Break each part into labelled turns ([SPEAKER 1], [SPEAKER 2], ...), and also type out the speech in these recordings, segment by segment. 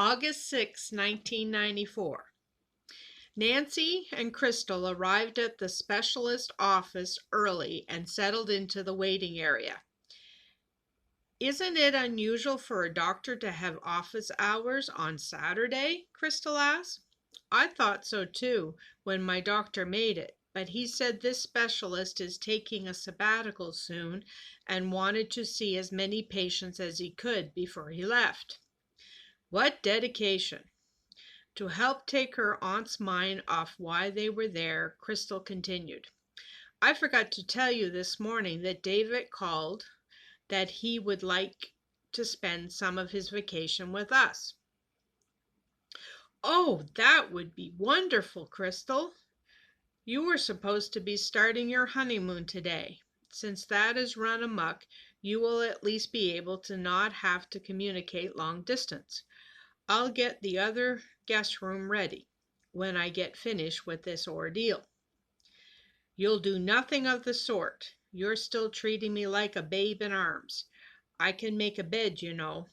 [SPEAKER 1] August 6, 1994. Nancy and Crystal arrived at the specialist office early and settled into the waiting area. "Isn't it unusual for a doctor to have office hours on Saturday?" Crystal asked. "I thought so too when my doctor made it, but he said this specialist is taking a sabbatical soon and wanted to see as many patients as he could before he left." What dedication! To help take her aunt's mind off why they were there, Crystal continued, "I forgot to tell you this morning that David called, that he would like to spend some of his vacation with us." "Oh, that would be wonderful, Crystal. You were supposed to be starting your honeymoon today. Since that is run amok, you will at least be able to not have to communicate long distance. I'll get the other guest room ready when I get finished with this ordeal." "You'll do nothing of the sort. You're still treating me like a babe in arms. I can make a bed, you know."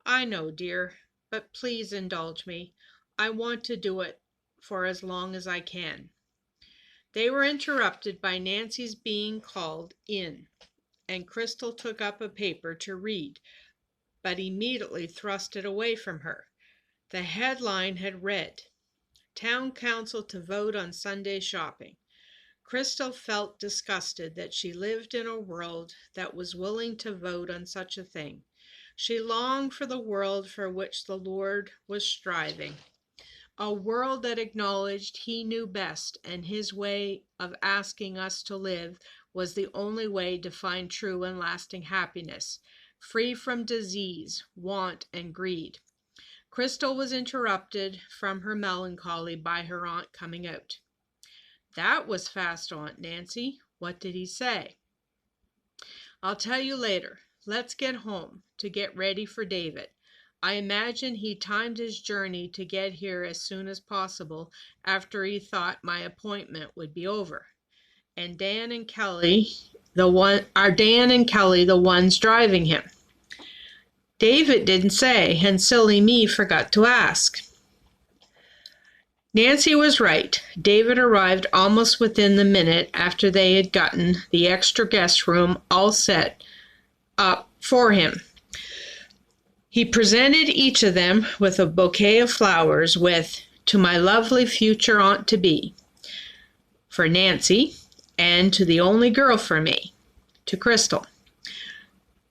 [SPEAKER 1] "I know, dear, but please indulge me. I want to do it for as long as I can." They were interrupted by Nancy's being called in, and Crystal took up a paper to read, but immediately thrust it away from her. The headline had read, "Town Council to vote on Sunday shopping." Crystal felt disgusted that she lived in a world that was willing to vote on such a thing. She longed for the world for which the Lord was striving, a world that acknowledged He knew best, and His way of asking us to live was the only way to find true and lasting happiness, free from disease, want, and greed. Crystal was interrupted from her melancholy by her aunt coming out. "That was fast, Aunt Nancy. What did he say?" "I'll tell you later. Let's get home to get ready for David. I imagine he timed his journey to get here as soon as possible after he thought my appointment would be over. And Dan and Kelly, the ones driving him?" "David didn't say, and silly me forgot to ask." Nancy was right. David arrived almost within the minute after they had gotten the extra guest room all set up for him. He presented each of them with a bouquet of flowers with, "To my lovely future aunt-to-be," for Nancy, and "To the only girl for me," to Crystal.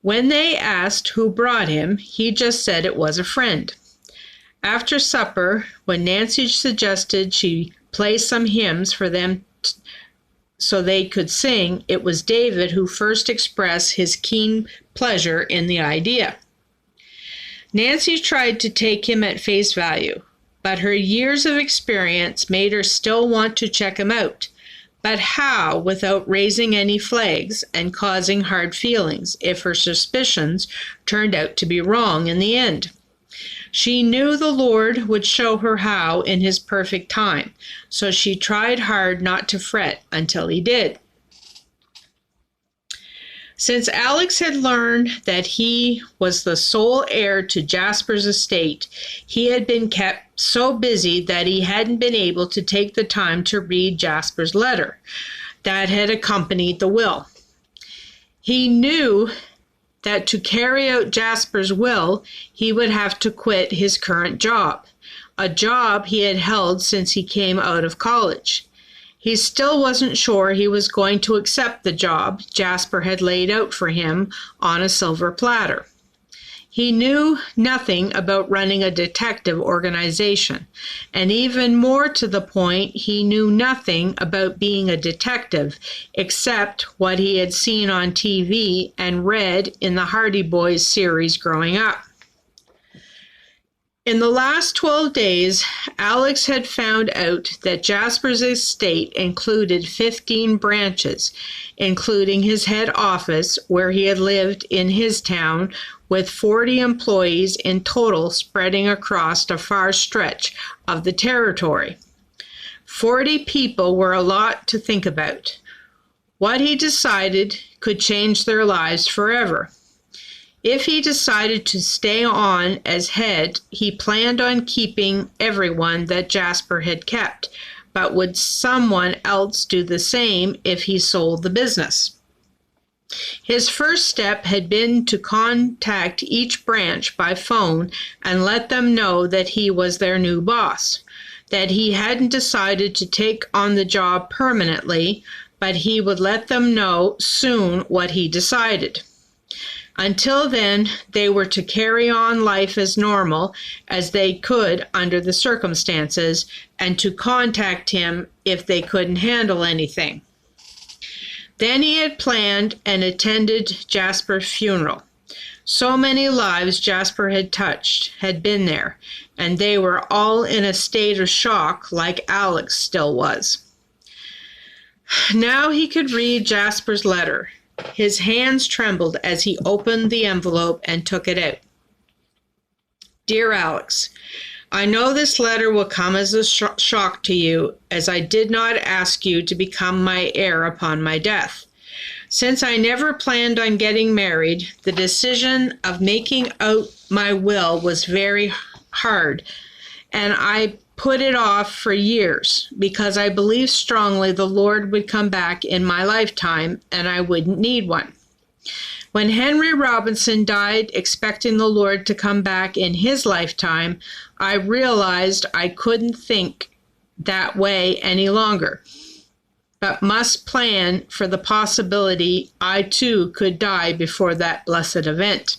[SPEAKER 1] When they asked who brought him, he just said it was a friend. After supper, when Nancy suggested she play some hymns for them so they could sing, it was David who first expressed his keen pleasure in the idea. Nancy tried to take him at face value, but her years of experience made her still want to check him out. But how without raising any flags and causing hard feelings if her suspicions turned out to be wrong in the end? She knew the Lord would show her how in His perfect time, so she tried hard not to fret until He did. Since Alex had learned that he was the sole heir to Jasper's estate, he had been kept so busy that he hadn't been able to take the time to read Jasper's letter that had accompanied the will. He knew that to carry out Jasper's will, he would have to quit his current job, a job he had held since he came out of college. He still wasn't sure he was going to accept the job Jasper had laid out for him on a silver platter. He knew nothing about running a detective organization, and even more to the point, he knew nothing about being a detective except what he had seen on TV and read in the Hardy Boys series growing up. In the last 12 days, Alex had found out that Jasper's estate included 15 branches, including his head office, where he had lived in his town, with 40 employees in total spreading across a far stretch of the territory. 40 people were a lot to think about. What he decided could change their lives forever. If he decided to stay on as head, he planned on keeping everyone that Jasper had kept, but would someone else do the same if he sold the business? His first step had been to contact each branch by phone and let them know that he was their new boss, that he hadn't decided to take on the job permanently, but he would let them know soon what he decided. Until then, they were to carry on life as normal as they could under the circumstances, and to contact him if they couldn't handle anything. Then he had planned and attended Jasper's funeral. So many lives Jasper had touched had been there, and they were all in a state of shock like Alex still was. Now he could read Jasper's letter. His hands trembled as he opened the envelope and took it out. Dear Alex, I know this letter will come as a shock to you, as I did not ask you to become my heir upon my death. Since I never planned on getting married, the decision of making out my will was very hard, and I put it off for years because I believed strongly the Lord would come back in my lifetime and I wouldn't need one. When Henry Robinson died expecting the Lord to come back in his lifetime, I realized I couldn't think that way any longer, but must plan for the possibility I too could die before that blessed event.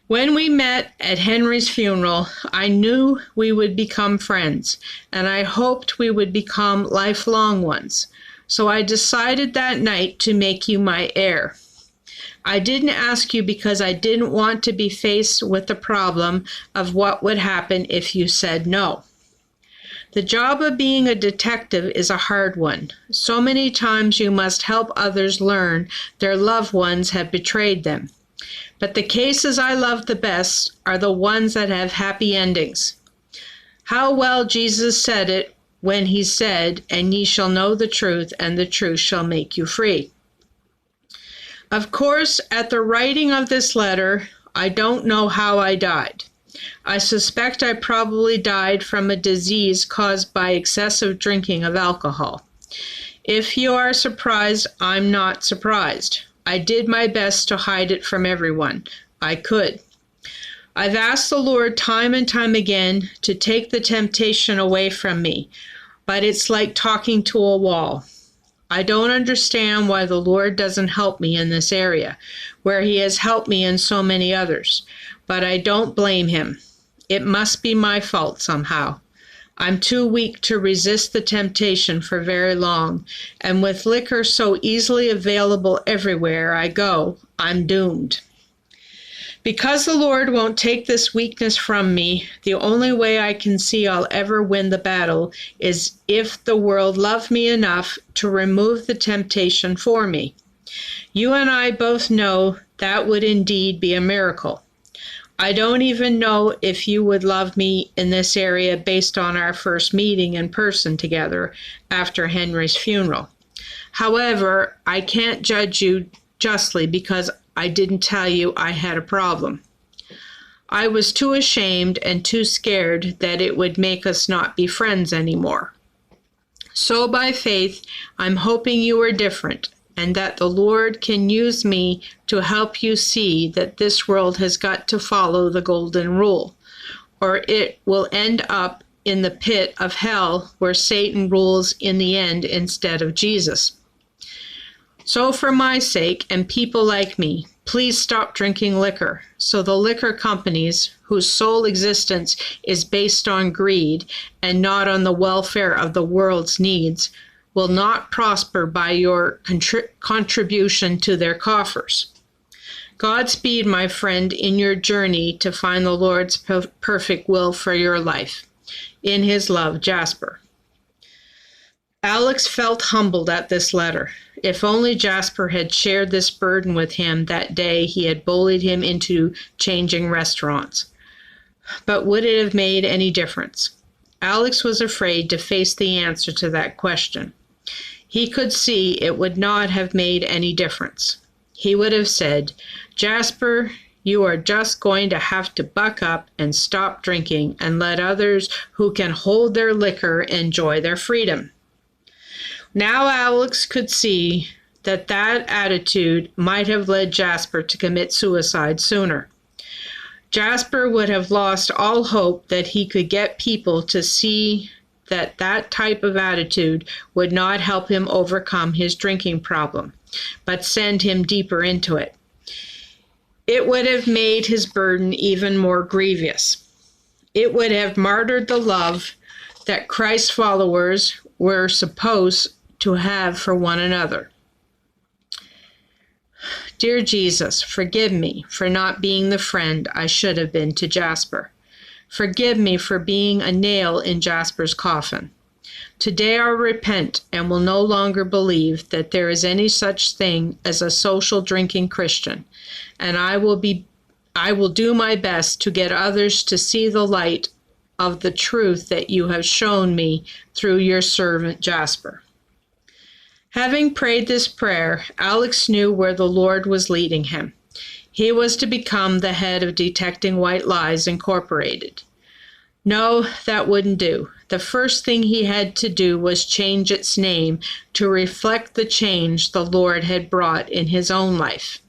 [SPEAKER 1] When we met at Henry's funeral, I knew we would become friends, and I hoped we would become lifelong ones. So I decided that night to make you my heir. I didn't ask you because I didn't want to be faced with the problem of what would happen if you said no. The job of being a detective is a hard one. So many times you must help others learn their loved ones have betrayed them. But the cases I love the best are the ones that have happy endings. How well Jesus said it when he said, "And ye shall know the truth, and the truth shall make you free." Of course, at the writing of this letter, I don't know how I died. I suspect I probably died from a disease caused by excessive drinking of alcohol. If you are surprised, I'm not surprised. I did my best to hide it from everyone. I could. I've asked the Lord time and time again to take the temptation away from me, but it's like talking to a wall. I don't understand why the Lord doesn't help me in this area, where he has helped me in so many others, but I don't blame him. It must be my fault somehow. I'm too weak to resist the temptation for very long, and with liquor so easily available everywhere I go, I'm doomed. Because the Lord won't take this weakness from me, the only way I can see I'll ever win the battle is if the world loved me enough to remove the temptation for me. You and I both know that would indeed be a miracle. I don't even know if you would love me in this area based on our first meeting in person together after Henry's funeral. However, I can't judge you justly because I didn't tell you I had a problem. I was too ashamed and too scared that it would make us not be friends anymore. So by faith, I'm hoping you are different, and that the Lord can use me to help you see that this world has got to follow the golden rule, or it will end up in the pit of hell where Satan rules in the end instead of Jesus. So for my sake and people like me, please stop drinking liquor, so the liquor companies, whose sole existence is based on greed and not on the welfare of the world's needs, will not prosper by your contribution to their coffers. Godspeed, my friend, in your journey to find the Lord's perfect will for your life. In his love, Jasper. Alex felt humbled at this letter. If only Jasper had shared this burden with him that day he had bullied him into changing restaurants. But would it have made any difference? Alex was afraid to face the answer to that question. He could see it would not have made any difference. he would have said, "Jasper, you are just going to have to buck up and stop drinking and let others who can hold their liquor enjoy their freedom." Now Alex could see that attitude might have led Jasper to commit suicide sooner. Jasper would have lost all hope that he could get people to see that type of attitude would not help him overcome his drinking problem, but send him deeper into it. It would have made his burden even more grievous. It would have martyred the love that Christ's followers were supposed to have for one another. Dear Jesus, forgive me for not being the friend I should have been to Jasper. Forgive me for being a nail in Jasper's coffin. Today I repent and will no longer believe that there is any such thing as a social drinking Christian, and I will do my best to get others to see the light of the truth that you have shown me through your servant Jasper. Having prayed this prayer, Alex knew where the Lord was leading him. He was to become the head of Detecting White Lies Incorporated. No, that wouldn't do. The first thing he had to do was change its name to reflect the change the Lord had brought in his own life.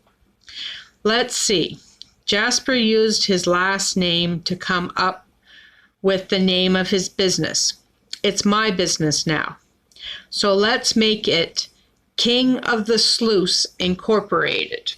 [SPEAKER 1] Let's see. Jasper used his last name to come up with the name of his business. It's my business now. So let's make it King of the Sluice Incorporated.